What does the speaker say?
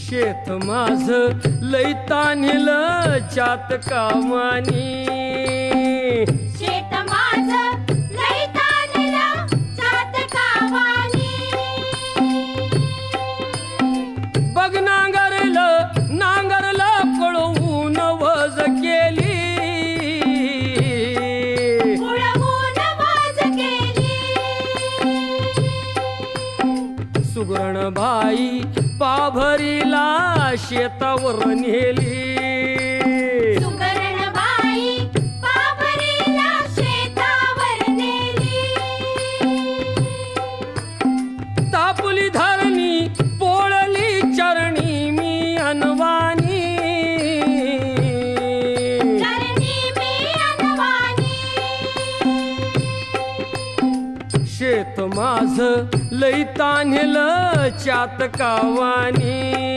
शेत माझ लई तान्हिलं चातकावानी शेत माझं लई ताणलं चातकावानी बघ नांगरलं पळवून वज केली उडवून वाज केली सुगरण बाई पाभरीला शेतावर नेली सुगरणबाई पाभरीला शेतावर नेली तापुली धरणी पोळली चरणी मी अनवानी चरणी मी अनवानी शेत माझ लई तान्हिलं चातकावानी